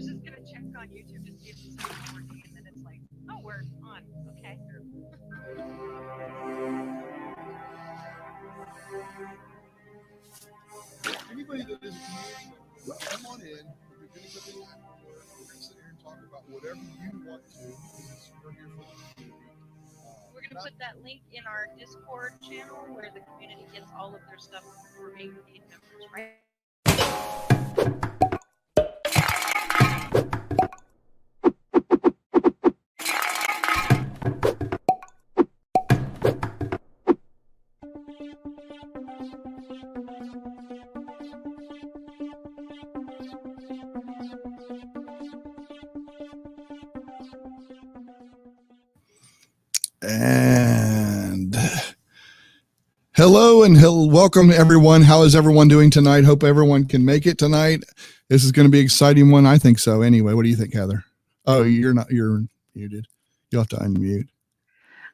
was just gonna check on YouTube to see if the sound was working, and then it's like, oh, we're on. Okay. Anybody that is a community member, come on in. We're going to sit here and talk about whatever you want to, because we're here for the community. We're gonna put that link in our Discord channel where the community gets all of their stuff for being paid members, right? And hello and welcome everyone. How is everyone doing tonight? Hope everyone can make it tonight. This is going to be an exciting one. I think so. Anyway, what do you think, Heather? Oh, you're muted. You'll have to unmute.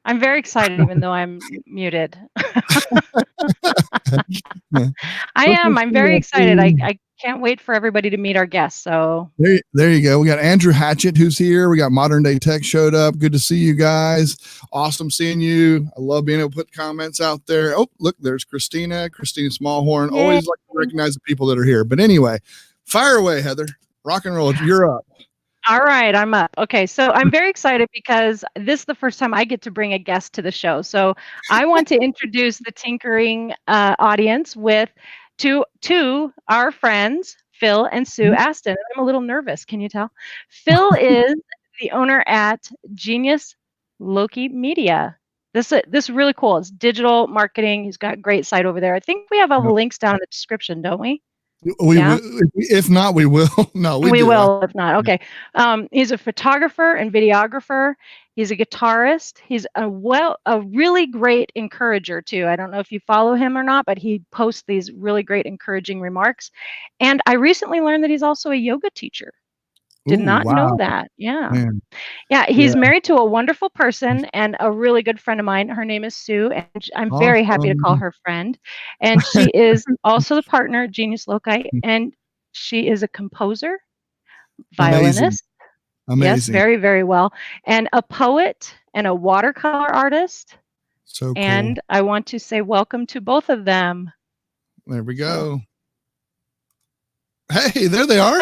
I'm very excited, even though I'm muted. I am. I'm very excited. I can't wait for everybody to meet our guests. So there you go. We got Andrew Hatchett, who's here. We got Modern Day Tech showed up. Good to see you guys. Awesome seeing you. I love being able to put comments out there. Oh, look, there's Christina Smallhorn. Yay. Always like to recognize the people that are here. But anyway, fire away, Heather. Rock and roll. You're up. all right, I'm up. Okay, so I'm very excited because this is the first time I get to bring a guest to the show. So I want to introduce the tinkering audience with two our friends, Phil and Sue Aston. I'm a little nervous. Can you tell? Phil is the owner at Genius Loci Media. This is really cool. It's digital marketing. He's got a great site over there. I think we have all the links down in the description, don't we? If not, we will. No, we will. If not, okay. He's a photographer and videographer. He's a guitarist. He's a really great encourager too. I don't know if you follow him or not, but he posts these really great encouraging remarks. And I recently learned that he's also a yoga teacher. Did not know that. Yeah. Man. Yeah. He's married to a wonderful person and a really good friend of mine. Her name is Sue, and I'm very happy to call her friend. And she is also the partner at Genius Loci, and she is a composer, violinist. Amazing. Yes, very, very well. And a poet and a watercolor artist. So cool. And I want to say welcome to both of them. There we go. Hey, there they are.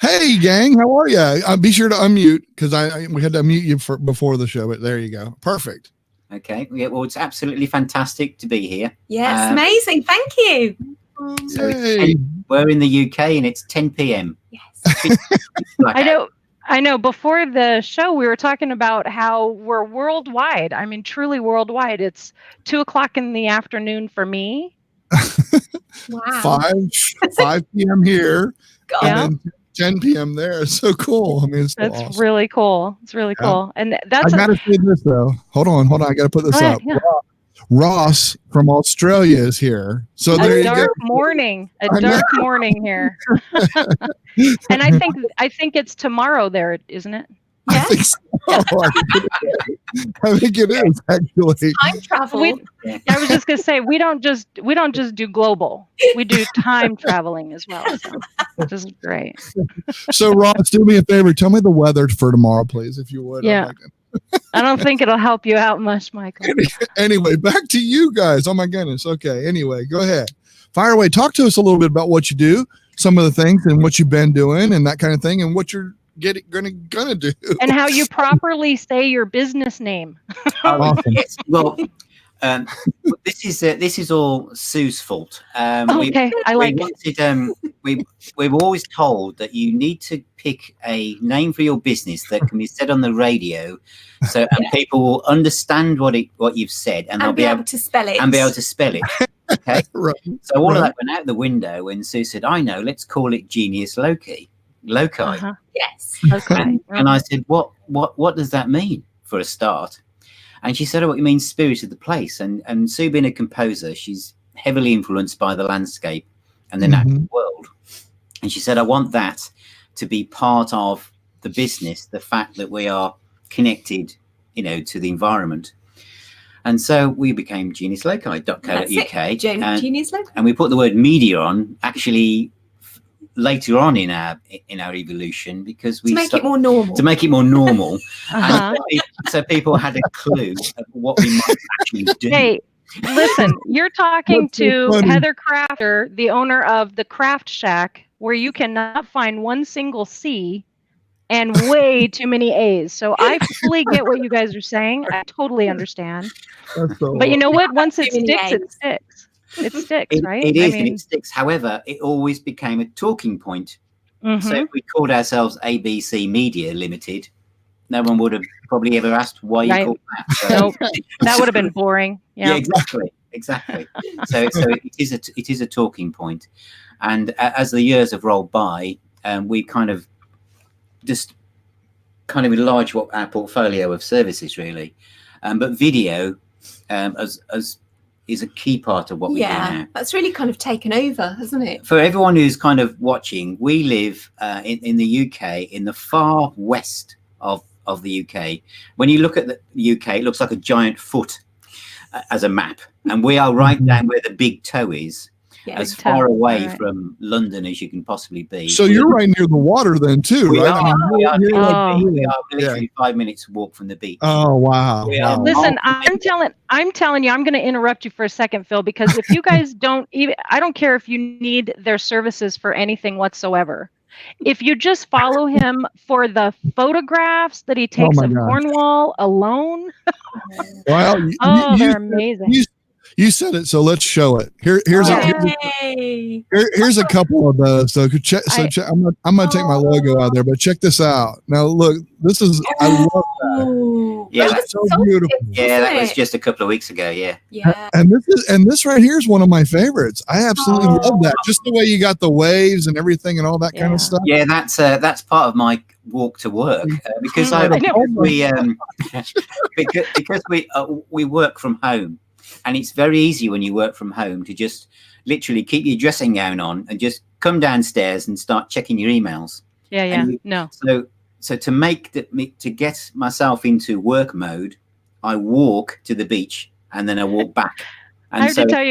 Hey, gang, how are you? Be sure to unmute because we had to unmute you before the show, but there you go. Perfect. Okay. Yeah, well, it's absolutely fantastic to be here. Yes, amazing. Thank you. So we're in the UK and it's 10 p.m. Yes. I know. Before the show, we were talking about how we're worldwide. I mean, truly worldwide. It's 2:00 in the afternoon for me. Wow. 5 p.m. here. God. And then 10 p.m. there. It's so cool. I mean, it's so awesome. Really cool. It's really cool. And that's I gotta say this though. Hold on. I gotta put this up. Yeah. Ross from Australia is here. So there you go. A dark morning here. And I think it's tomorrow there, isn't it? Yeah. I think so. I think it is actually. Time travel. I was just gonna say we don't just do global. We do time traveling as well. So which is great. So Ross, do me a favor. Tell me the weather for tomorrow, please, if you would. Yeah. I don't think it'll help you out much, Michael. Anyway, back to you guys. Oh my goodness. Okay. Anyway, go ahead. Fire away. Talk to us a little bit about what you do, some of the things, and what you've been doing, and that kind of thing, and what you're gonna do, and how you properly say your business name. Awesome. Yes. Well, this is all Sue's fault. Okay, we've always told that you need to pick a name for your business that can be said on the radio, and people will understand what you've said, and they'll be able to spell it. Okay. Right. So all of that went out the window when Sue said, "I know. Let's call it Genius Loci." Uh-huh. Yes. Okay. And I said, what does that mean for a start? And she said, "Oh, it means spirit of the place." And Sue, being a composer, she's heavily influenced by the landscape and the natural world. And she said, "I want that to be part of the business, the fact that we are connected, to the environment." And so we became geniusloci.co.uk. Genius Loci. And we put the word media on, actually later on in our evolution, because we To make it more normal. to make it more normal. Uh-huh. And so people had a clue of what we might actually do. Hey, listen, you're talking That's so to funny. Heather Crafter, the owner of the Craft Shack, where you cannot find one single C and way too many A's. So I fully get what you guys are saying. I totally understand. That's so But you know what? Once it Too many sticks, it A's. sticks. It sticks, right? It is, I and mean, it sticks. However, it always became a talking point. mhm. So if we called ourselves ABC Media Limited, no one would have probably ever asked why you Right. called that. So, Nope. That would have been boring. yeah, Yeah. exactly. So it is a talking point, and as the years have rolled by, we kind of enlarged what our portfolio of services really, but video is a key part of what we do now. That's really kind of taken over, hasn't it? For everyone who's kind of watching, we live in the UK, in the far west of the UK. When you look at the UK, it looks like a giant foot as a map, and we are right down where the big toe is, Yeah. as Big far toe, away right. from London as you can possibly be. So you're right near the water then too, We right? are, I mean, we are, you're like- Oh. we are literally 5 minutes walk from the beach. oh wow. We are- Wow. Listen, I'm telling you, I'm going to interrupt you for a second, Phil, because if you guys don't even, I don't care if you need their services for anything whatsoever. If you just follow him for the photographs that he takes my of gosh. Cornwall alone, Well, they're amazing. You said it, so let's show it. Here's Yay. here's a couple of those. So check. I'm gonna take my logo out there, but check this out. Now look, this is I love Oh, Yeah, that's so beautiful. Yeah, that was isn't it? just a couple of weeks ago. Yeah. Yeah. and this right here is one of my favorites. I absolutely Oh. love that. Just the way you got the waves and everything and all that kind Yeah. of stuff. Yeah, that's part of my walk to work because I know. because we work from home, and it's very easy when you work from home to just literally keep your dressing gown on and just come downstairs and start checking your emails. Yeah, And no. So to get myself into work mode, I walk to the beach and then I walk back. And I have to tell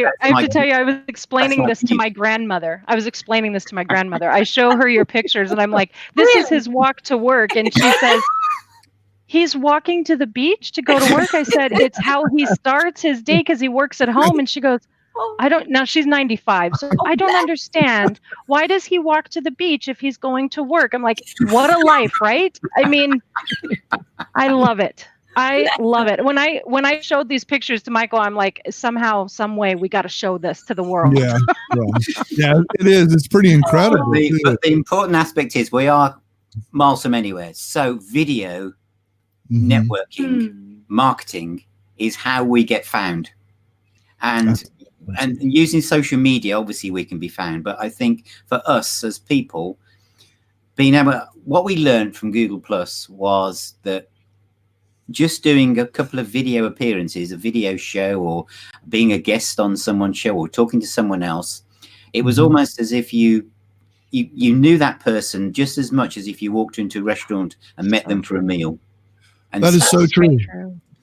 you, I was explaining my this to commute. my grandmother. I show her your pictures and I'm like, this is his walk to work. And she says, he's walking to the beach to go to work. I said, it's how he starts his day because he works at home. And she goes, I don't know. She's 95. So I don't understand. Why does he walk to the beach if he's going to work? I'm like, what a life, right? I mean, I love it. I love it. When I showed these pictures to Michael, I'm like, somehow, some way, we got to show this to the world. Yeah, it is. It's pretty incredible. But the important aspect is we are miles from anywhere. So video, networking, marketing is how we get found. And using social media, obviously we can be found. But I think for us as people, what we learned from Google Plus was that just doing a couple of video appearances, a video show, or being a guest on someone's show, or talking to someone else, it was almost as if you knew that person just as much as if you walked into a restaurant and met them for a meal. And that is so true.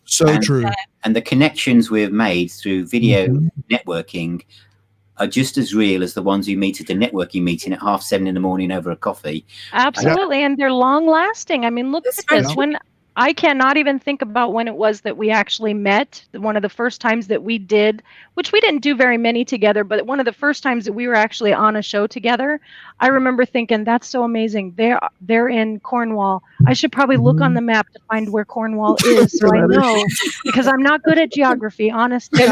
So true. And the connections we've made through video networking are just as real as the ones you meet at a networking meeting at 7:30 in the morning over a coffee. Absolutely. And they're long lasting. I mean, look at this. When I cannot even think about when it was that we actually met. One of the first times that we did, which we didn't do very many together, but one of the first times that we were actually on a show together, I remember thinking, that's so amazing. They're in Cornwall. I should probably look on the map to find where Cornwall is so I know, because I'm not good at geography, honestly.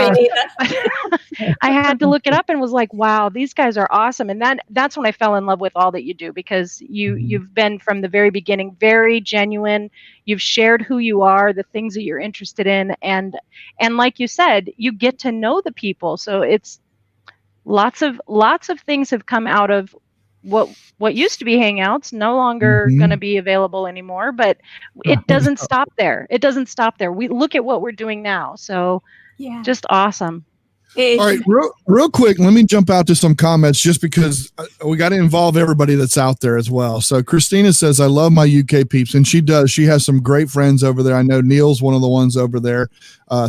I had to look it up and was like, wow, these guys are awesome. And that's when I fell in love with all that you do, because you've been from the very beginning very genuine. You've shared who you are, the things that you're interested in, and like you said, you get to know the people. So it's lots of things have come out of what used to be Hangouts, no longer going to be available anymore. But it doesn't stop there. It doesn't stop there. We look at what we're doing now. So just awesome. All right, real quick, let me jump out to some comments just because we got to involve everybody that's out there as well. So Christina says, I love my UK peeps, and she does. She has some great friends over there. I know Neil's one of the ones over there.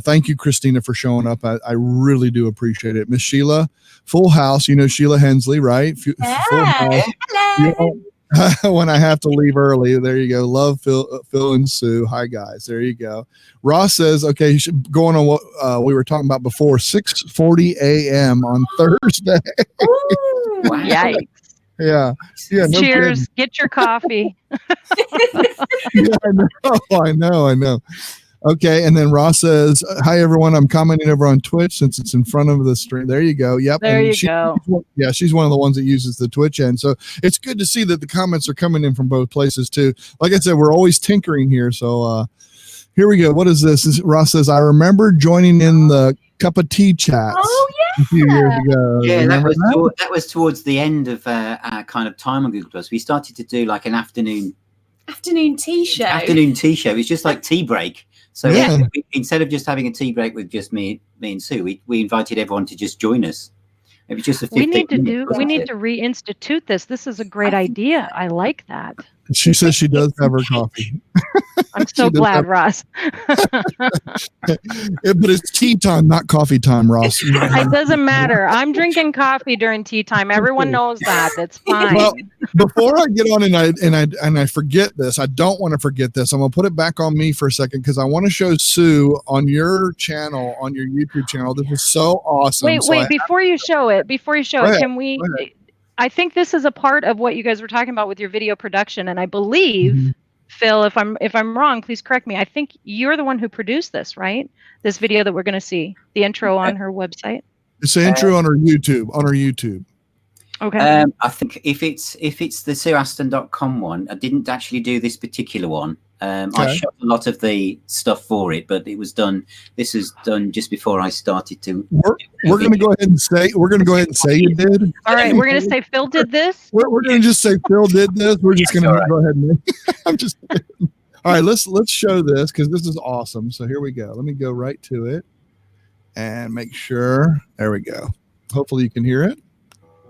Thank you, Christina, for showing up. I really do appreciate it. Miss Sheila, Full House. You know Sheila Hensley, right? Full House. Hello. When I have to leave early. There you go. Love Phil and Sue. Hi guys. There you go. Ross says, okay, going on what we were talking about before, 6:40 a.m. on Thursday. Ooh. Yikes. Yeah. No Cheers. kidding. Get your coffee. Yeah, I know. Okay, and then Ross says, "Hi everyone, I'm commenting over on Twitch since it's in front of the stream." There you go. Yep. There and you go. Yeah, she's one of the ones that uses the Twitch end, so it's good to see that the comments are coming in from both places too. Like I said, we're always tinkering here. So here we go. What is this? Ross says, "I remember joining in the cup of tea chats Oh a few years ago." Yeah, Remember that was towards the end of our kind of time on Google Plus. We started to do like an afternoon tea show. It was just like tea break. So Yeah. instead of just having a tea break with just me and Sue, we invited everyone to just join us. It was just a 15 We need to minutes, we need wasn't to reinstitute this. This is a great idea. I like that. She says she does have her coffee. I'm so She does glad, have- Ross. But it's tea time, not coffee time, Ross. It doesn't matter. I'm drinking coffee during tea time. Everyone knows that. That's fine. Well, before I get on and I forget this, I don't want to forget this. I'm gonna put it back on me for a second because I want to show Sue on your channel, on your YouTube channel. This is so awesome. wait, before you show it, Go ahead, can we? go ahead. I think this is a part of what you guys were talking about with your video production, and I believe, Mhm. Phil, if I'm wrong, please correct me. I think you're the one who produced this, right? This video that we're going to see, the intro on her website. It's the intro on her YouTube. Okay. I think if it's the SueAston.com one, I didn't actually do this particular one. I Okay. shot a lot of the stuff for it, but it was done. This was done just before I started to. We're gonna go ahead and say you did. All right, we're going to say Phil did this. We're gonna just say Phil did this. We're just Yes, gonna all right. go ahead and I'm just kidding. All right, let's show this because this is awesome. So here we go. Let me go right to it and make sure. There we go. Hopefully you can hear it.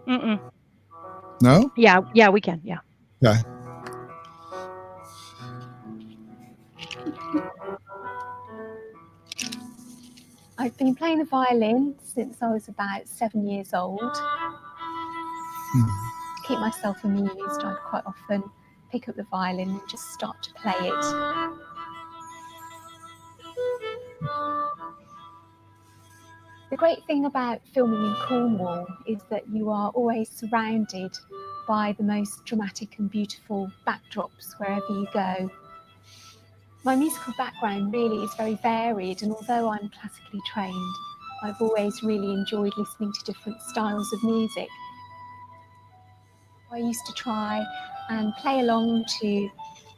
Mm-mm. No? Yeah, we can. Yeah. Okay. I've been playing the violin since I was about 7 years old. To keep myself amused, I'd quite often pick up the violin and just start to play it. The great thing about filming in Cornwall is that you are always surrounded by the most dramatic and beautiful backdrops wherever you go. My musical background really is very varied, and although I'm classically trained, I've always really enjoyed listening to different styles of music. I used to try and play along to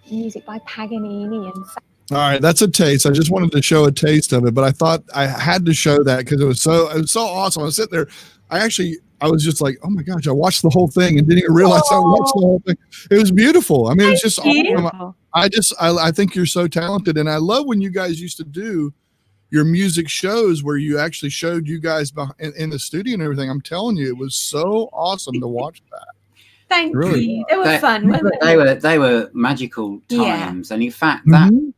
music by Paganini and All right, that's a taste. I just wanted to show a taste of it, but I thought I had to show that because it was so awesome. I was sitting there. I was just like, oh my gosh, I watched the whole thing and didn't even realize I watched the whole thing. It was beautiful. I mean, it was just awesome. Beautiful. I think you're so talented, and I love when you guys used to do your music shows where you actually showed you guys in the studio and everything. I'm telling you, it was so awesome to watch that. Thank Really? you. They were fun, weren't They were magical Yeah. times, and in fact, that Mhm.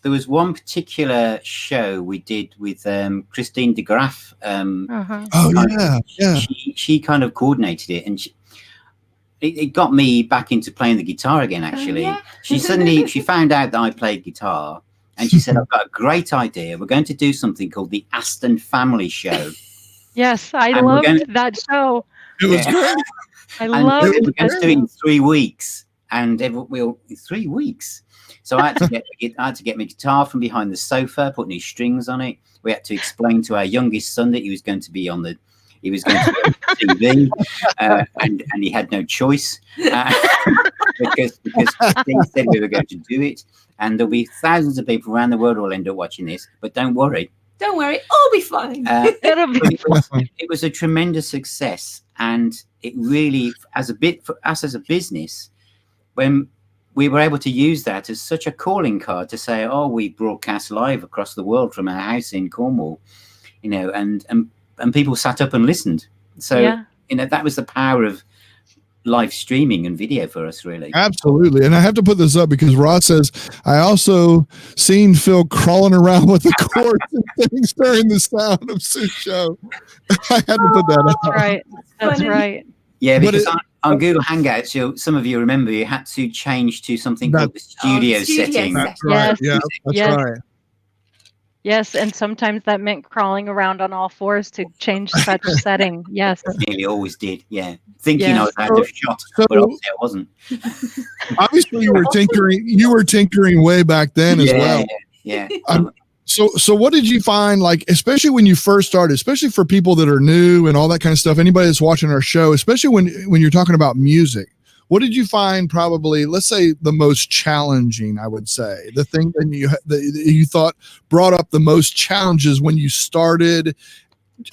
there was one particular show we did with Christine de Graaf. Uh-huh. Oh kind of- yeah. She kind of coordinated it, and it got me back into playing the guitar again. Actually, yeah. she found out that I played guitar, and she said, "I've got a great idea. We're going to do something called the Aston Family Show." Yes, I And we're loved gonna- that show. It was Yeah. great. I And loved we're going that to do it show. in 3 weeks, and we'll 3 weeks. So I had to get my guitar from behind the sofa, put new strings on it. We had to explain to our youngest son that he was going to be on TV, and he had no choice because Christine said we were going to do it, and there'll be thousands of people around the world who will end up watching this. But don't worry, Don't worry, all be fine. It'll be it was a tremendous success, and it really, for us as a business, when we were able to use that as such a calling card to say, "Oh, we broadcast live across the world from our house in Cornwall," and people sat up and listened. So yeah. that was the power of live streaming and video for us, really. Absolutely. And I have to put this up because Ross says, I also seen Phil crawling around with the cords and things during the Sound of Sue show. I had to put that up. That's right. That's right. Yeah, because on Google Hangouts, some of you remember you had to change to something called the studio setting. That's right. Yes. Yeah, that's right. Yes, and sometimes that meant crawling around on all fours to change such setting. Yes. Nearly always did, yeah. Thinking I was out of shot, but obviously I wasn't. Obviously you were tinkering way back then as well. Yeah. So what did you find, like, especially when you first started, especially for people that are new and all that kind of stuff, anybody that's watching our show, especially when you're talking about music, what did you find probably, let's say, the most challenging, I would say, the thing that you thought brought up the most challenges when you started?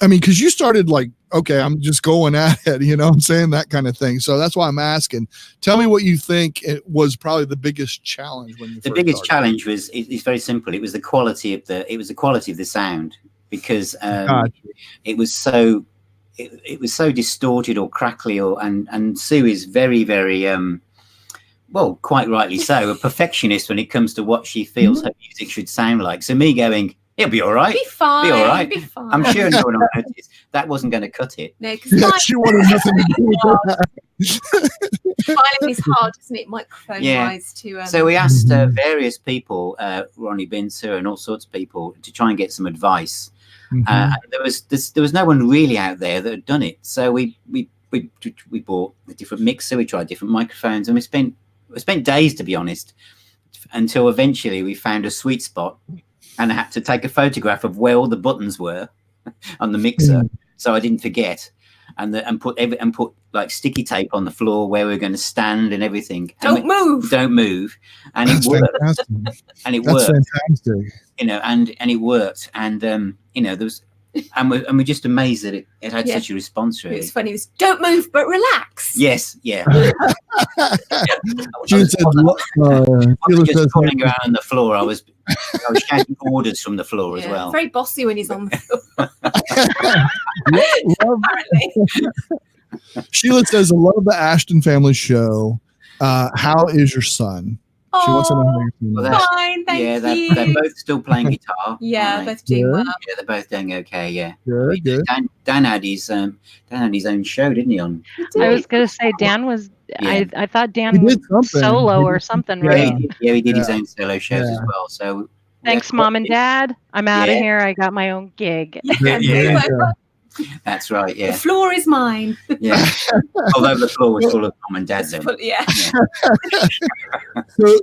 I mean, because you started like, okay, I'm just going at it, you know what I'm saying? That kind of thing. So that's why I'm asking. Tell me what you think it was probably the biggest challenge when you The biggest challenge was, it's very simple. It was the quality of the sound, because it was so distorted or crackly, and Sue is very, very well, quite rightly so, a perfectionist when it comes to what she feels her music should sound like. So me going, it'll be all right. Be fine. Be all right. Be fine. I'm sure no one will notice. That wasn't going to cut it. No, because she wanted nothing to do with that. filing is hard, isn't it, microphone-wise? So we asked various people, Ronnie Binter and all sorts of people, to try and get some advice. There was no one really out there that had done it. So we bought a different mixer. We tried different microphones, and we spent days, to be honest, until eventually we found a sweet spot. And I had to take a photograph of where all the buttons were on the mixer, so I didn't forget, and put like sticky tape on the floor where we were going to stand and everything. Don't move, and it worked. And it worked. Fantastic. You know, and it worked, and you know, there was. And we're just amazed that it had such a response. Really, it was funny. It was, don't move, but relax. Yes, yeah. She said, I was just falling around on the floor. I was shouting orders from the floor as well. Very bossy when he's on the floor. Sheila says, I love the Aston family show. How is your son? She wants to know how you're feeling. Fine, thank you. They're both still playing guitar. Yeah, both doing well. Yeah, they're both doing okay. Yeah, good. Dan had his own show, didn't he? I was gonna say Dan was. Yeah. I thought Dan was solo or something, right? Yeah, he did his own solo shows as well. So thanks, Mom and Dad. I'm out of here. I got my own gig. Yeah. That's right. Yeah, the floor is mine. Yeah, although the floor was full of Mom and Dad.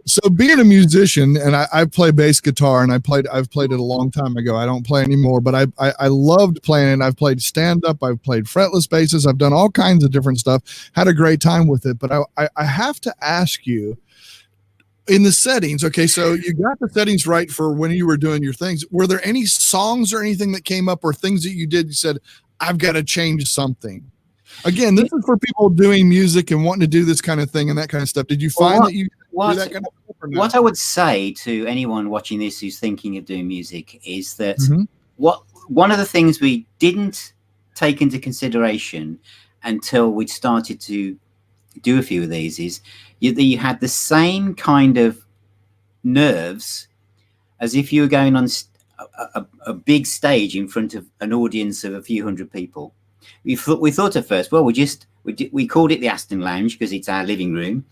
So being a musician, and I play bass guitar, and I've played it a long time ago. I don't play anymore, but I loved playing it. I've played stand up. I've played fretless basses. I've done all kinds of different stuff. Had a great time with it. But I have to ask you, in the settings, okay, so you got the settings right for when you were doing your things. Were there any songs or anything that came up, or things that you did, you said, I've got to change something? Again, this is for people doing music and wanting to do this kind of thing and that kind of stuff. Did you find that you do that kind of stuff or not? What I would say to anyone watching this who's thinking of doing music is that one of the things we didn't take into consideration until we'd started to do a few of these is you had the same kind of nerves as if you were going on a big stage in front of an audience of a few hundred people. We thought at first, well, we called it the Aston Lounge because it's our living room,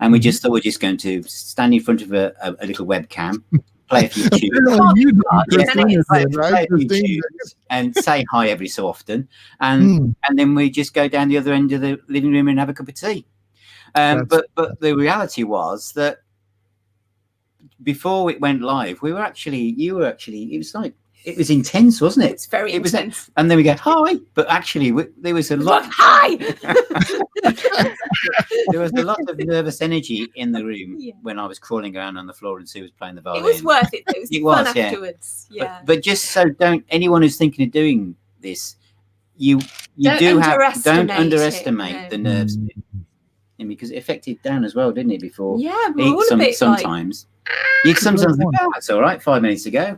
and we just thought we're just going to stand in front of a little webcam, play a few tunes, and say hi every so often, and then we just go down the other end of the living room and have a cup of tea. But the reality was that before it went live, it was intense, wasn't it? It's very intense. And then we go, hi, but actually there was a lot. Hi. There was a lot of nervous energy in the room when I was crawling around on the floor and Sue was playing the violin. It was worth it. It was fun afterwards. Yeah. But just so anyone who's thinking of doing this, don't underestimate the nerves. Because it affected Dan as well, didn't it? Before, yeah, we're all a bit sometimes. You'd sometimes think, oh, that's all right. 5 minutes ago.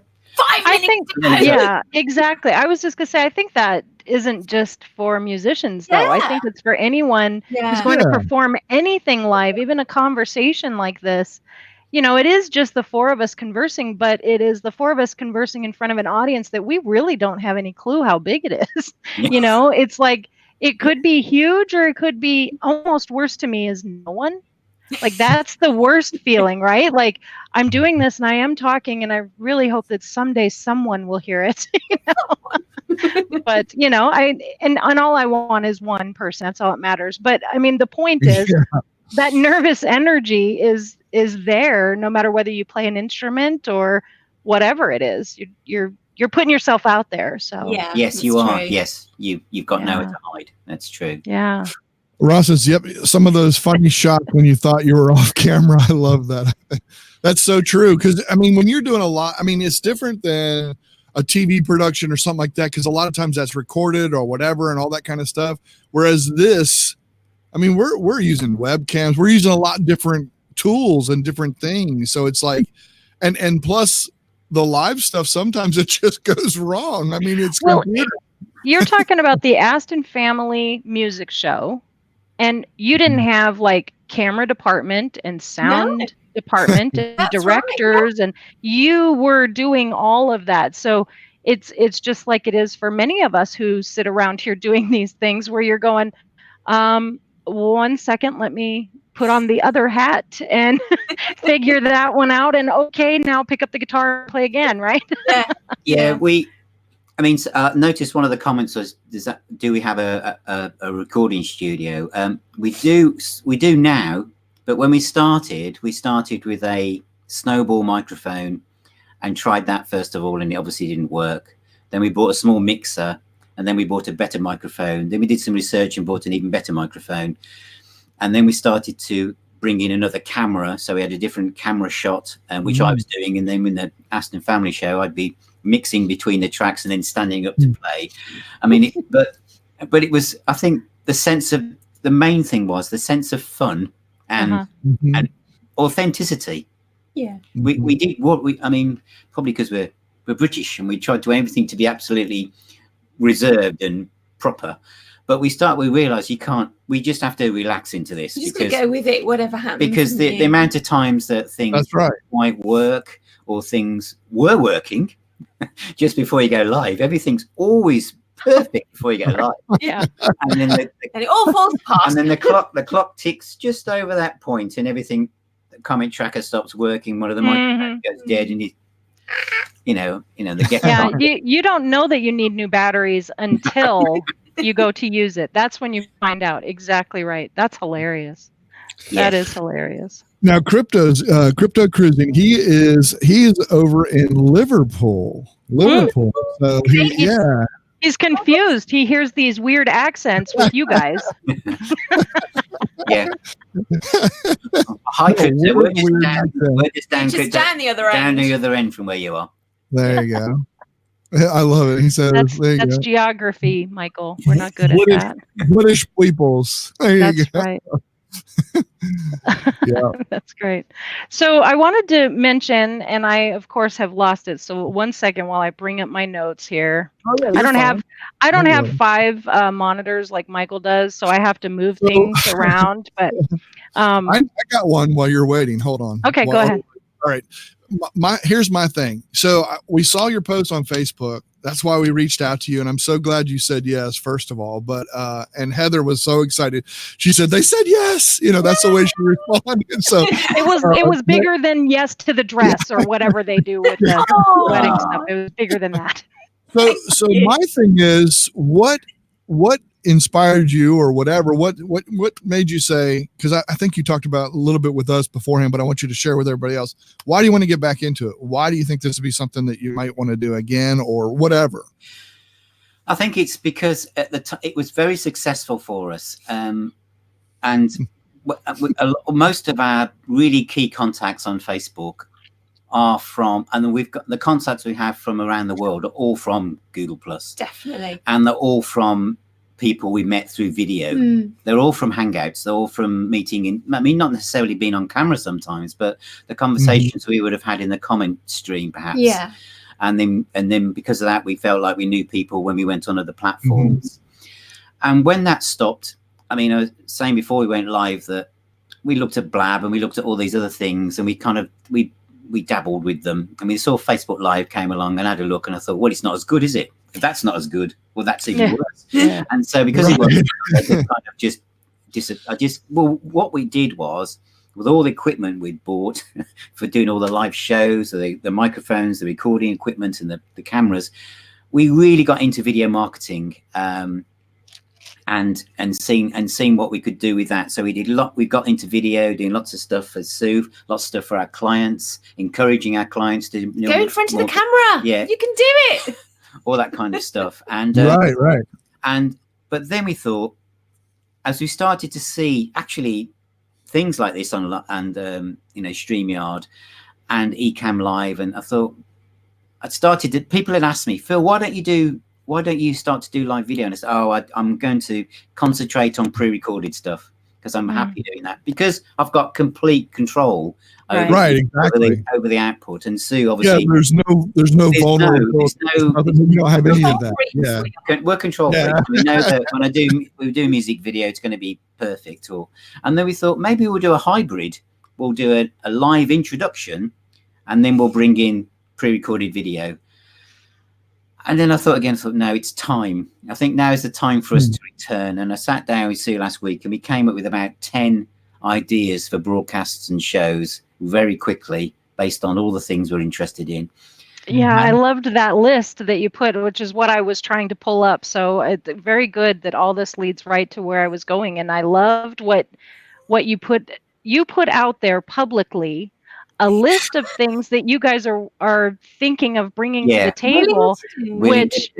I think, yeah, exactly. I was just gonna say, I think that isn't just for musicians, though. I think it's for anyone who's going to perform anything live, even a conversation like this. You know, it is just the four of us conversing, but it is the four of us conversing in front of an audience that we really don't have any clue how big it is. You know, it's like it could be huge, or it could be almost worse to me is no one. Like that's the worst feeling, right? Like I'm doing this and I am talking and I really hope that someday someone will hear it. You know? But you know, and all I want is one person. That's all that matters. But I mean, the point is that nervous energy is there no matter whether you play an instrument or whatever it is. You're putting yourself out there. So yes, you are. True. Yes, you've got nowhere to hide. That's true. Yeah. Ross says, yep, some of those funny shots when you thought you were off camera. I love that. That's so true. Because, I mean, when you're doing a lot, I mean, it's different than a TV production or something like that, because a lot of times that's recorded or whatever and all that kind of stuff. Whereas this, I mean, we're using webcams. We're using a lot of different tools and different things. So it's like, and plus the live stuff, sometimes it just goes wrong. I mean, it's you're talking about the Aston Family music show. And you didn't have like camera department and sound department and directors, and you were doing all of that. So it's just like it is for many of us who sit around here doing these things where you're going, 1 second, let me put on the other hat and figure that one out. And okay, now pick up the guitar and play again, right? Yeah, I mean, notice one of the comments was, do we have a recording studio? We do now, but when we started with a snowball microphone and tried that first of all, and it obviously didn't work. Then we bought a small mixer, and then we bought a better microphone. Then we did some research and bought an even better microphone. And then we started to bring in another camera. So we had a different camera shot, which I was doing. And then in the Aston Family show, I'd be mixing between the tracks and then standing up to play. I mean, but it was, I think the main thing was the sense of fun and authenticity. Yeah. We did I mean, probably because we're British and we tried to everything to be absolutely reserved and proper. But we realize we just have to relax into this. You just got to go with it, whatever happens. Because the amount of times that things might work or things were working just before you go live, everything's always perfect before you go live. Yeah. And then and it all falls apart. And then the clock ticks just over that point and everything, the comment tracker stops working, one of the microphones goes dead, and you don't know that you need new batteries until you go to use it. That's when you find out. Exactly right. That's hilarious. That is hilarious. Now, Crypto Cruising, he is over in Liverpool. So he's confused. He hears these weird accents with you guys. Yeah. Hi, Crypto. We're just down the other end. Down the other end from where you are. There you go. I love it. He says that's geography, Michael. We're not good at that. British peoples. That's right. Yeah. That's great. So I wanted to mention, and I of course have lost it. So 1 second while I bring up my notes here. I don't have 5 monitors like Michael does, so I have to move things around. But I got one while you're waiting. Hold on. Okay, go ahead. All right. Here's my thing. So we saw your post on Facebook. That's why we reached out to you, and I'm so glad you said yes, first of all. But and Heather was so excited. She said they said yes. That's the way she responded. So it was bigger than yes to the dress or whatever they do with the wedding stuff. It was bigger than that. So my thing is, what inspired you, or whatever? What made you say? Because I think you talked about a little bit with us beforehand, but I want you to share with everybody else. Why do you want to get back into it? Why do you think this would be something that you might want to do again, or whatever? I think it's because at the time it was very successful for us, and most of our really key contacts on Facebook are from, and we've got the contacts we have from around the world are all from Google Plus. Definitely. And they're all from people we met through video. They're all from Hangouts. They're all from meeting not necessarily being on camera sometimes, but the conversations we would have had in the comment stream perhaps. Yeah. and then because of that, we felt like we knew people when we went on other platforms. And when that stopped, I mean, I was saying before we went live that we looked at Blab and we looked at all these other things, and we dabbled with them. I mean, saw Facebook Live came along and had a look, and I thought, well, it's not as good, is it? If that's not as good, well, that's even worse. Yeah. And so because it was, I kind of what we did was, with all the equipment we'd bought for doing all the live shows, the microphones, the recording equipment, and the cameras, we really got into video marketing, and seeing what we could do with that. So we got into video, doing lots of stuff for Sue, lots of stuff for our clients, encouraging our clients to Go in front of the camera. Yeah, you can do it. All that kind of stuff. And right. But then we thought, as we started to see actually things like this on StreamYard and Ecamm Live, and I thought, people had asked me, Phil, why don't you start to do live video? And I said, I'm going to concentrate on pre-recorded stuff because I'm happy doing that, because I've got complete control over the output. And Sue, obviously, there's no vulnerable. You don't have any of that. Yeah, we're control freaks. We know that when we do music video, it's going to be perfect. And then we thought maybe we'll do a hybrid. We'll do a live introduction, and then we'll bring in pre-recorded video. And then I thought, no, it's time. I think now is the time for us to return. And I sat down with Sue last week, and we came up with about 10 ideas for broadcasts and shows very quickly, based on all the things we're interested in. Yeah, I loved that list that you put, which is what I was trying to pull up. So it's very good that all this leads right to where I was going. And I loved what you put out there publicly, a list of things that you guys are thinking of bringing to the table, which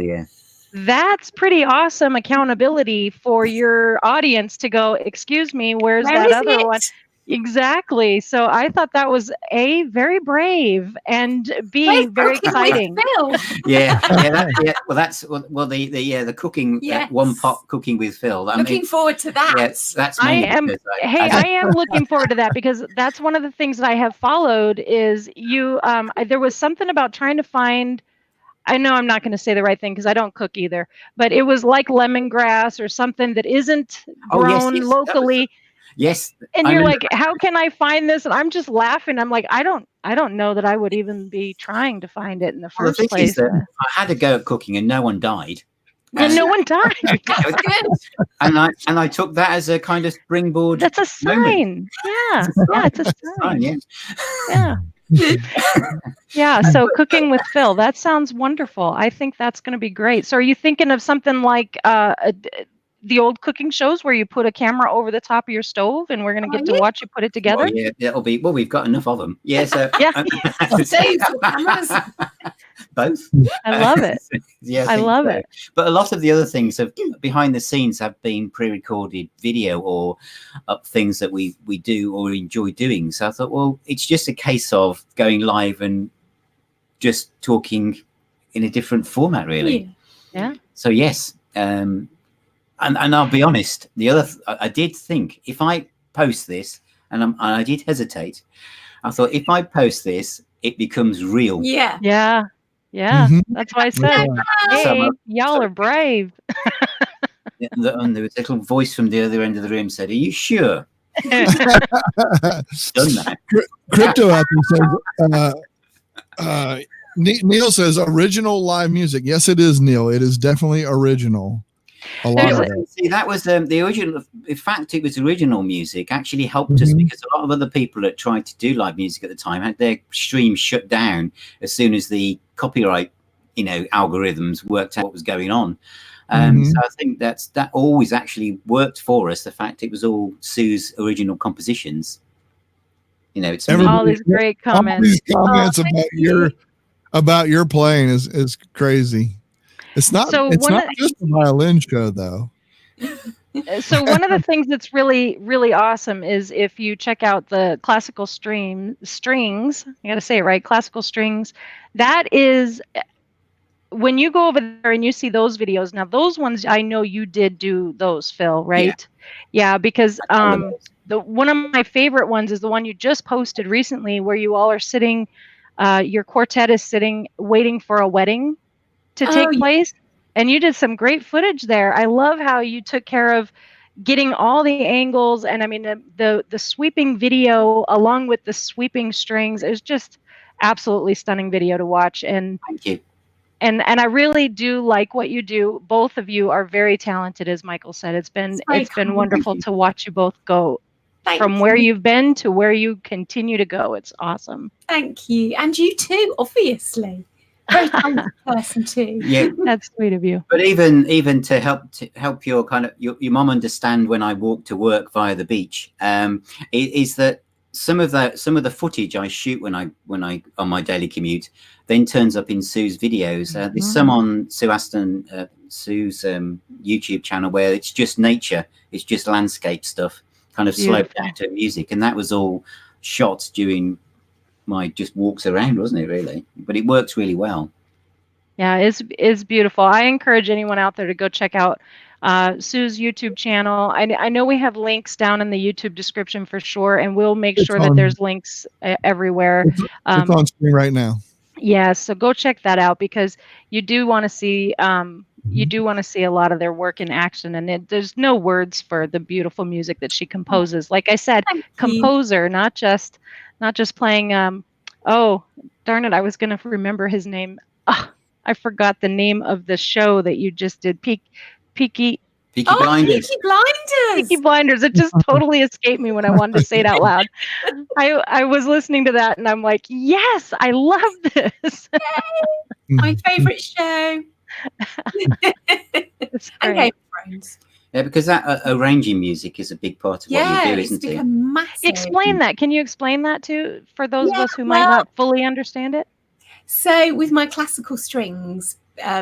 that's pretty awesome accountability for your audience to go, excuse me, where's that other one? Exactly. So I thought that was A, very brave, and B, very exciting. Well, the cooking, one pot cooking with Phil. Looking forward to that. Yes, that's I am looking forward to that, because that's one of the things that I have followed is you. There was something about trying to find. I know I'm not going to say the right thing because I don't cook either, but it was like lemongrass or something that isn't grown locally. Yes. And you're like, how can I find this? And I'm just laughing. I'm like, I don't know that I would even be trying to find it in the first place. I had a go at cooking and no one died. And no one died. and I took that as a kind of springboard. That's a sign. Moment. Yeah. It's a sign. Yeah. Yeah. So cooking with Phil, that sounds wonderful. I think that's going to be great. So are you thinking of something like the old cooking shows where you put a camera over the top of your stove and we're going to get to watch you put it together? Well, it'll be, we've got enough of them. Yeah. So, both. I love it. I love it. But a lot of the other things behind the scenes have been pre-recorded video or things that we do or enjoy doing. So I thought, well, it's just a case of going live and just talking in a different format, really. Yeah. So yes. And I'll be honest, I did think if I post this, and I did hesitate, I thought if I post this, it becomes real. Yeah. That's why I said, hey, y'all are brave. And there was a little voice from the other end of the room said, "Are you sure?" Done that. Crypto out there says, Neil says original live music. Yes, it is, Neil. It is definitely original. A lot of it. See, that was the original. In fact, it was original music actually helped us, because a lot of other people that tried to do live music at the time had their streams shut down as soon as the copyright, algorithms worked out what was going on. So I think that always actually worked for us. The fact it was all Sue's original compositions. It's all these great comments. All these comments about your playing is crazy. It's not just a violin show, though. So one of the things that's really, really awesome is if you check out the classical strings, I got to say it right, classical strings, that is, when you go over there and you see those videos, now those ones, I know you did do those, Phil, right? Yeah, because one of my favorite ones is the one you just posted recently where you all are sitting your quartet is sitting waiting for a wedding to take place. And you did some great footage there. I love how you took care of getting all the angles, and I mean the sweeping video along with the sweeping strings. It was just absolutely stunning video to watch. And Thank you. And I really do like what you do. Both of you are very talented, as Michael said. It's been wonderful to watch you both go from where you've been to where you continue to go. It's awesome. Thank you. And you too, obviously. Very talented person too. Yeah, that's sweet of you. But even to help your kind of your mom understand when I walk to work via the beach, is that some of the footage I shoot when I on my daily commute then turns up in Sue's videos. There's some on Sue Aston, Sue's YouTube channel, where it's just nature, it's just landscape stuff, kind of slowed down to music, and that was all shot during my just walks around, wasn't it, really? But it works really well. Yeah, it's beautiful. I encourage anyone out there to go check out Sue's YouTube channel. I know we have links down in the YouTube description for sure, and we'll make sure that there's links everywhere. It's on screen right now. Yeah, so go check that out, because you do want to see a lot of their work in action, and there's no words for the beautiful music that she composes. Like I said, composer, not just playing. Oh, darn it! I was going to remember his name. Oh, I forgot the name of the show that you just did. Peaky Blinders. Peaky Blinders. It just totally escaped me when I wanted to say it out loud. I was listening to that and I'm like, yes, I love this. My favorite show. Okay, friends. Yeah, because that arranging music is a big part of what you do, isn't it? Massive. Explain that. Can you explain that for those of us who might not fully understand it? So with my classical strings,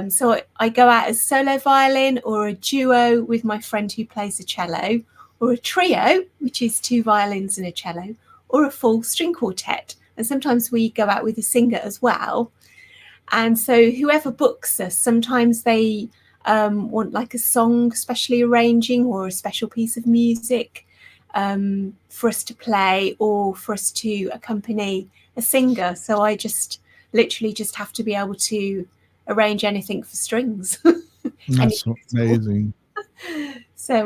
so I go out as solo violin, or a duo with my friend who plays the cello, or a trio, which is 2 violins and a cello, or a full string quartet. And sometimes we go out with a singer as well. And so whoever books us, sometimes they want like a song specially arranging, or a special piece of music for us to play, or for us to accompany a singer. So I literally just have to be able to arrange anything for strings. That's amazing. So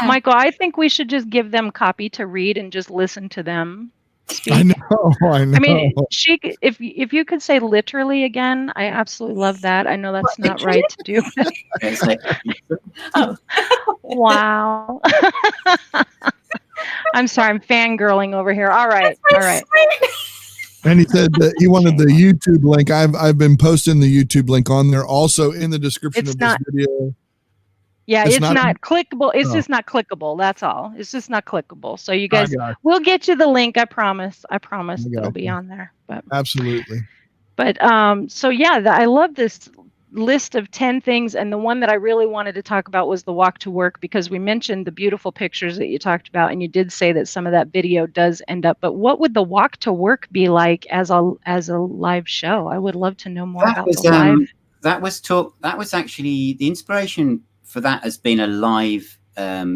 Michael, I think we should just give them copy to read and just listen to them speak. I know. I mean, if you could say literally again, I absolutely love that. I know that's not right to do. Oh. Wow. I'm sorry, I'm fangirling over here. All right. And he said that he wanted the YouTube link. I've been posting the YouTube link on there, also in the description of this video. Yeah, it's not clickable. It's just not clickable. That's all. It's just not clickable. So you guys, we'll get you the link. I promise. It'll be on there. But absolutely. But so yeah, I love this list of 10 things, and the one that I really wanted to talk about was the walk to work, because we mentioned the beautiful pictures that you talked about, and you did say that some of that video does end up. But what would the walk to work be like as a live show? I would love to know more about the live. That was actually the inspiration for that. Has been a live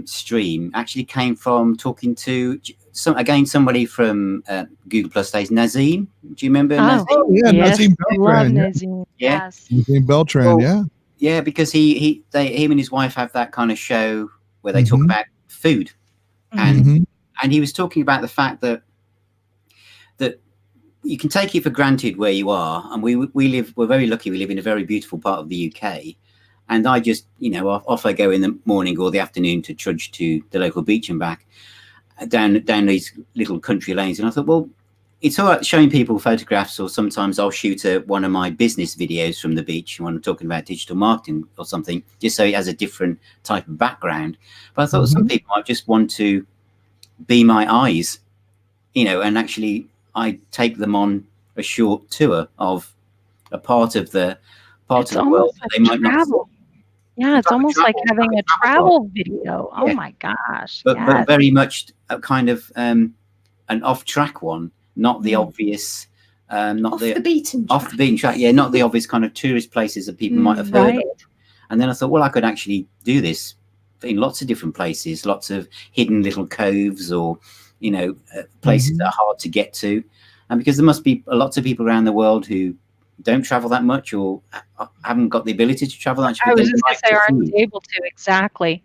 stream. Actually came from talking to somebody from Google Plus days, Nazim. Do you remember Nazim? Oh yeah, yes, Nazim Beltran. Nazim. Yes. Nazim Beltran, yeah, because him and his wife have that kind of show where they talk about food, and he was talking about the fact that you can take it for granted where you are, and we're very lucky. We live in a very beautiful part of the UK, and I just off I go in the morning or the afternoon to trudge to the local beach and back down these little country lanes, and I thought, well, it's all right showing people photographs, or sometimes I'll shoot one of my business videos from the beach when I'm talking about digital marketing or something, just so it has a different type of background. But I thought some people might just want to be my eyes, and actually I take them on a short tour of a part of the world that they might not see. Yeah, it's almost like having a travel video. Oh my gosh. But very much a kind of an off-track one. Not the obvious, off the beaten track. Yeah, not the obvious kind of tourist places that people might have heard of. And then I thought, well, I could actually do this in lots of different places, lots of hidden little coves, or places that are hard to get to. And because there must be lots of people around the world who don't travel that much or haven't got the ability to travel that much. I was just going to say, aren't able to. Exactly.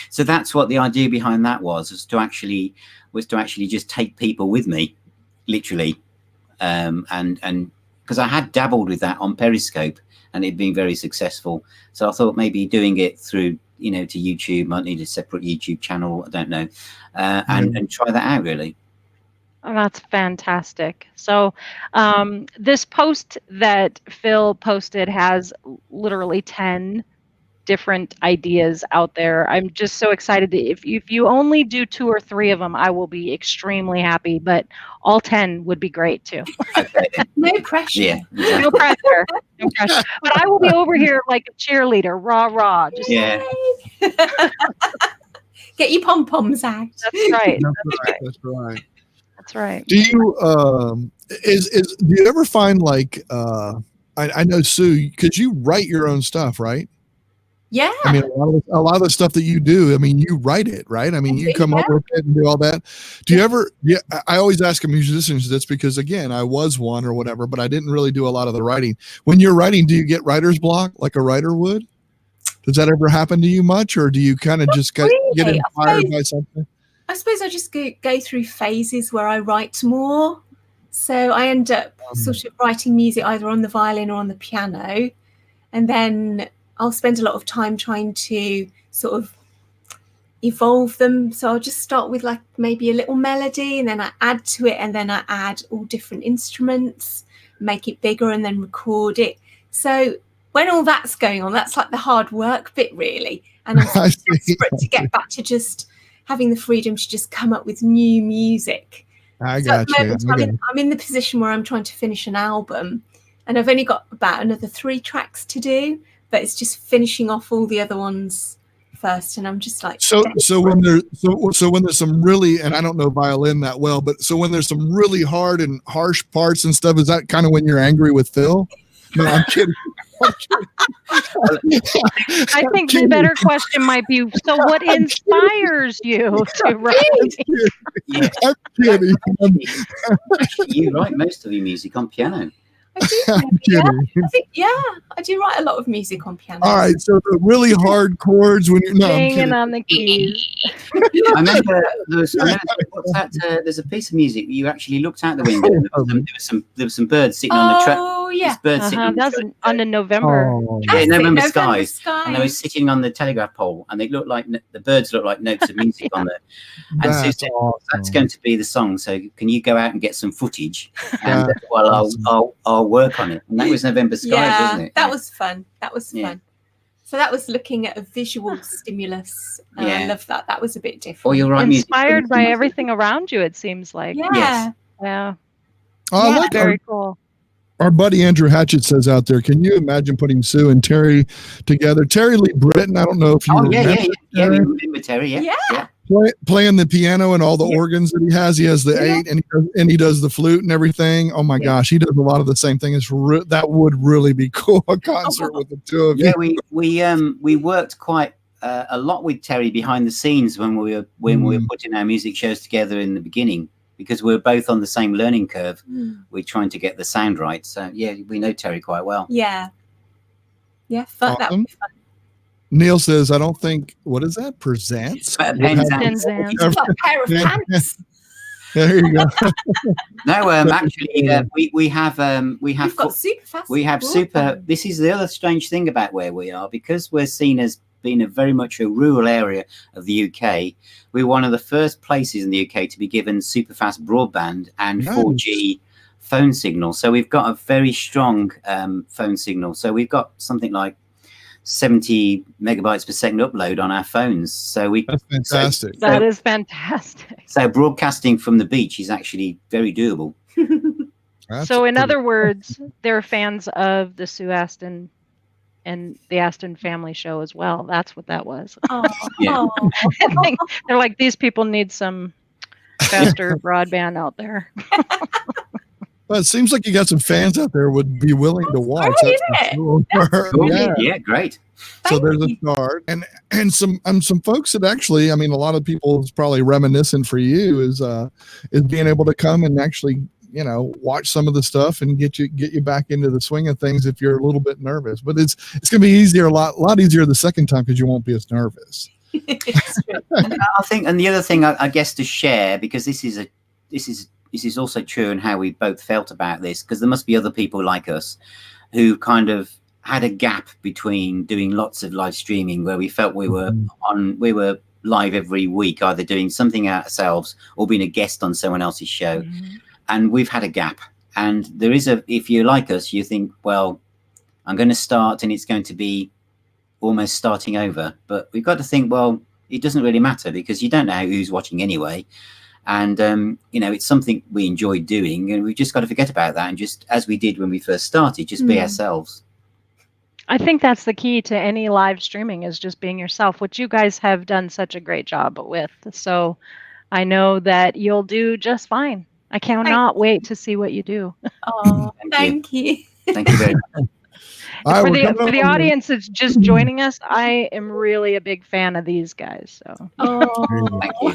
So that's what the idea behind that was to actually just take people with me, literally, and because I had dabbled with that on Periscope and it'd been very successful. So I thought maybe doing it through, to YouTube, might need a separate YouTube channel, I don't know, and try that out really. Oh, that's fantastic. So this post that Phil posted has literally 10 different ideas out there. I'm just so excited that if you only do 2 or 3 of them, I will be extremely happy, but all 10 would be great too. Okay. No pressure. Yeah, exactly. No pressure. But I will be over here like a cheerleader, rah. Just yeah. Get your pom-poms out. That's right. That's right. That's right. Do you do you ever find like I know Sue, because you write your own stuff, right? Yeah. I mean, a lot of the stuff that you do, I mean, you write it, right? I mean, you come up with it and do all that. Do you ever? Yeah, I always ask musicians this because, again, I was one or whatever, but I didn't really do a lot of the writing. When you're writing, do you get writer's block like a writer would? Does that ever happen to you much, or do you kind of just get inspired by something? I suppose I just go through phases where I write more. So I end up sort of writing music either on the violin or on the piano, and then I'll spend a lot of time trying to sort of evolve them. So I'll just start with like maybe a little melody, and then I add to it, and then I add all different instruments, make it bigger, and then record it. So when all that's going on, that's like the hard work bit really. And I'm sort of desperate to get back to just having the freedom to just come up with new music. I got you. I'm in the position where I'm trying to finish an album, and I've only got about another 3 tracks to do, but it's just finishing off all the other ones first. And I'm just like, so when there's some really, and I don't know violin that well, but so when there's some really hard and harsh parts and stuff, is that kind of when you're angry with Phil? No, I'm kidding. I think the better question might be, so what inspires you to write? Yeah. I'm kidding. You write most of your music on piano. I do write a lot of music on piano. All right, so the really hard chords when you're banging on the keys. I remember there's a piece of music you actually looked out the window. And there was some birds sitting on the track. Oh yeah, birds sitting on that's on the November. November skies. And they were sitting on the telegraph pole, and they looked like the birds looked like notes of music on there. And Sue said, "That's going to be the song. So can you go out and get some footage? And I'll work on it." And that was November skies, wasn't it? That was fun. So that was looking at a visual stimulus. I love that. That was a bit different. Or you're right, inspired by everything around you, it seems like. Yeah. Yeah. I like very cool. Our buddy Andrew Hatchett says out there, can you imagine putting Sue and Terry together? Terry Lee Britton, I don't know if you remember. Yeah, we remember Terry. Yeah. Playing the piano and all the organs that he has. He has the 8 and he does the flute and everything. Oh my gosh, he does a lot of the same thing. That would really be cool, a concert with the two of you. Yeah, we worked quite a lot with Terry behind the scenes when we were putting our music shows together in the beginning, because we were both on the same learning curve. We're trying to get the sound right. So yeah, we know Terry quite well. Yeah, fun. Awesome. That would be fun. Neil says, I don't think, what is that? Penzance? It's like a pair of pants. There you go. No, actually, we have We've got super fast. We have super. This is the other strange thing about where we are, because we're seen as being very much a rural area of the UK. We're one of the first places in the UK to be given super fast broadband and 4G phone signal. So we've got a very strong phone signal. So we've got something like 70 megabytes per second upload on our phones. So that's fantastic. That is fantastic. So broadcasting from the beach is actually very doable. So in other words, they're fans of the Sue Aston and the Aston Family Show as well. That's what that was. They're like, these people need some faster broadband out there. Well, it seems like you got some fans out there would be willing to watch. great, That's isn't for sure. Cool. Yeah. Yeah, great. So Thank there's you. a start, and some folks that actually, I mean, a lot of people is probably reminiscent for you is being able to come and actually, you know, watch some of the stuff and get you back into the swing of things if you're a little bit nervous. But it's gonna be easier, a lot easier the second time because you won't be as nervous. It's true. And I think, and the other thing I guess to share, because this is also true in how we both felt about this, because there must be other people like us who kind of had a gap between doing lots of live streaming where we felt we were live every week, either doing something ourselves or being a guest on someone else's show. And we've had a gap. And there is if you're like us, you think, well, I'm going to start and it's going to be almost starting over. But we've got to think, well, it doesn't really matter because you don't know who's watching anyway. And, you know, it's something we enjoy doing, and we've just got to forget about that. And just as we did when we first started, just be ourselves. I think that's the key to any live streaming is just being yourself, which you guys have done such a great job with. So I know that you'll do just fine. I cannot wait to see what you do. Oh, thank you. Thank you very much. All right, For the audience that's just joining us, I am really a big fan of these guys. So Oh, Thank you.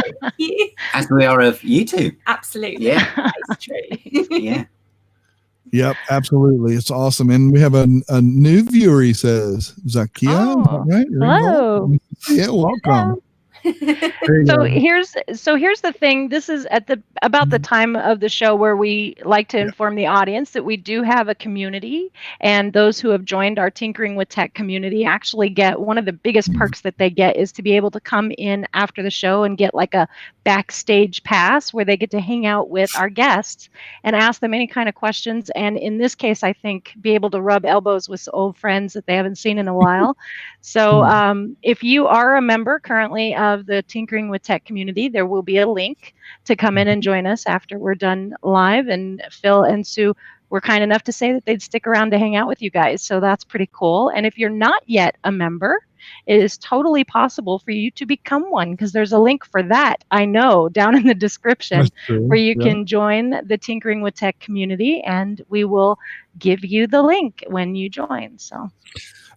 thank you. As we are of you two. Absolutely. Yeah. That's true. Yeah. Yep, absolutely. It's awesome. And we have a new viewer, he says. Zakia, Oh, right? hello. Yeah, welcome. There you So go. here's the thing. This is at about the time of the show where we like to inform the audience that we do have a community, and those who have joined our Tinkering with Tech community actually get one of the biggest perks that they get is to be able to come in after the show and get like a backstage pass where they get to hang out with our guests and ask them any kind of questions. And in this case, I think be able to rub elbows with old friends that they haven't seen in a while. So if you are a member currently of the Tinkering with Tech community, there will be a link to come in and join us after we're done live. And Phil and Sue were kind enough to say that they'd stick around to hang out with you guys. So that's pretty cool. And if you're not yet a member, it is totally possible for you to become one because there's a link for that, I know, down in the description where you can join the Tinkering with Tech community, and we will give you the link when you join. So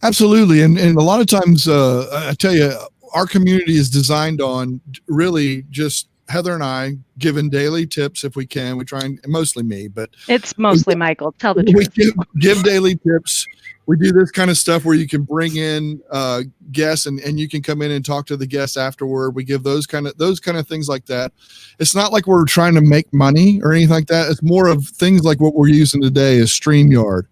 Absolutely. And a lot of times, I tell you, our community is designed on really just Heather and I giving daily tips if we can. We try and mostly me, but it's mostly Michael. Tell the we truth. give daily tips. We do this kind of stuff where you can bring in guests and you can come in and talk to the guests afterward. We give those kind of things like that. It's not like we're trying to make money or anything like that. It's more of things like what we're using today is StreamYard.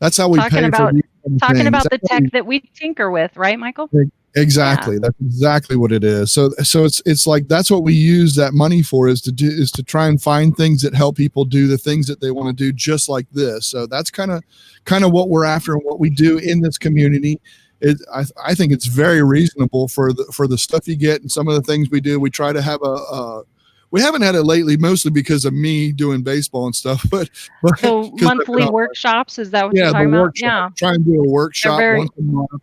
That's how we Talking pay about for these kind of talking things. about the tech that we tinker with, right, Michael? Exactly. That's exactly what it is. So it's like that's what we use that money for is to try and find things that help people do the things that they want to do just like this. So that's kind of what we're after and what we do in this community. I think it's very reasonable for the stuff you get and some of the things we do. We try to have we haven't had it lately, mostly because of me doing baseball and stuff. But so monthly workshops, is that what you're talking about? Yeah, try and do a workshop once a month.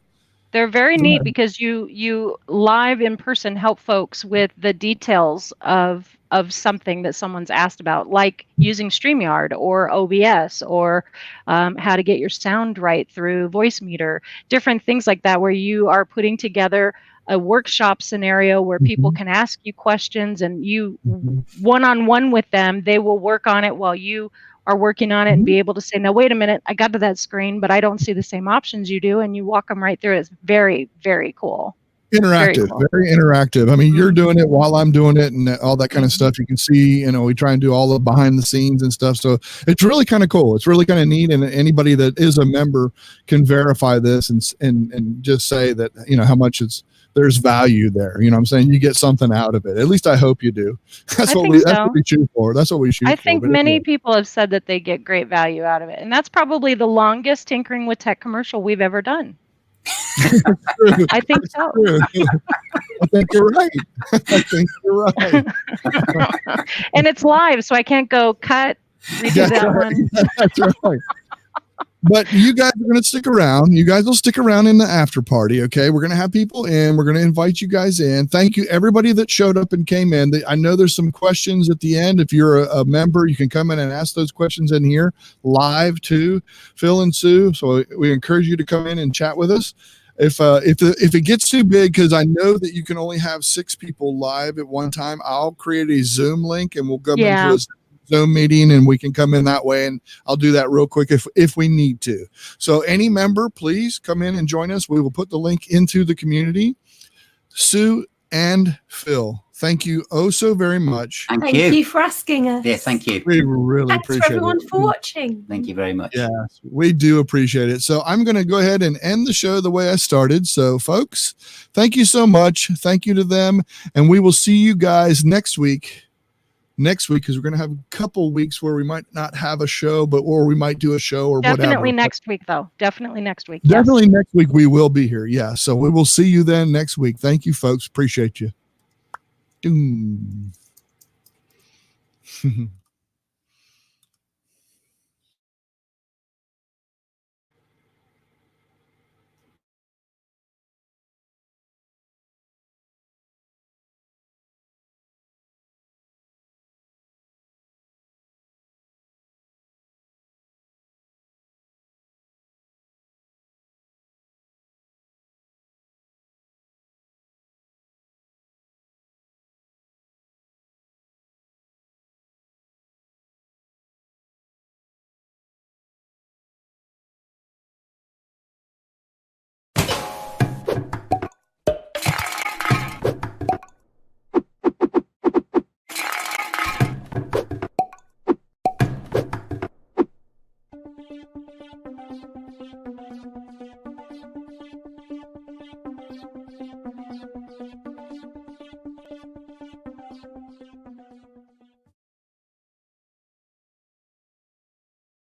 They're very neat because you live in person help folks with the details of something that someone's asked about, like using StreamYard or OBS or how to get your sound right through Voicemeeter, different things like that, where you are putting together a workshop scenario where people can ask you questions and you one-on-one with them, they will work on it while you are working on it and be able to say, no, wait a minute, I got to that screen, but I don't see the same options you do. And you walk them right through it. It's very, very cool. Interactive, very interactive. I mean, you're doing it while I'm doing it and all that kind of stuff. You can see, we try and do all the behind the scenes and stuff. So it's really kind of cool. It's really kind of neat. And anybody that is a member can verify this and just say that, how much there's value there. You know what I'm saying? You get something out of it. At least I hope you do. That's what we shoot for. That's what we shoot for. I think many people have said that they get great value out of it. And that's probably the longest Tinkering with Tech commercial we've ever done. I think so. I think you're right. I think you're right. And it's live, so I can't go cut, redo that one. That's right. But you guys are going to stick around. You guys will stick around in the after party. Okay. We're going to have people in. We're going to invite you guys in. Thank you, everybody that showed up and came in. I know there's some questions at the end. If you're a member, you can come in and ask those questions in here live too, Phil and Sue. So we encourage you to come in and chat with us. If it gets too big, because I know that you can only have 6 people live at one time, I'll create a Zoom link and we'll go into a Zoom meeting and we can come in that way, and I'll do that real quick if we need to. So any member, please come in and join us. We will put the link into the community. Sue and Phil, thank you so very much. Thank you for asking us. Yeah, thank you. We really Thanks appreciate for everyone it. for watching. Thank you very much. Yes, we do appreciate it. So I'm going to go ahead and end the show the way I started. So folks, thank you so much. Thank you to them. And we will see you guys next week, because we're going to have a couple weeks where we might not have a show, or we might do a show or Definitely whatever. next week, though. Definitely next week. Definitely next week we will be here. Yeah. So we will see you then next week. Thank you, folks. Appreciate you. Doom.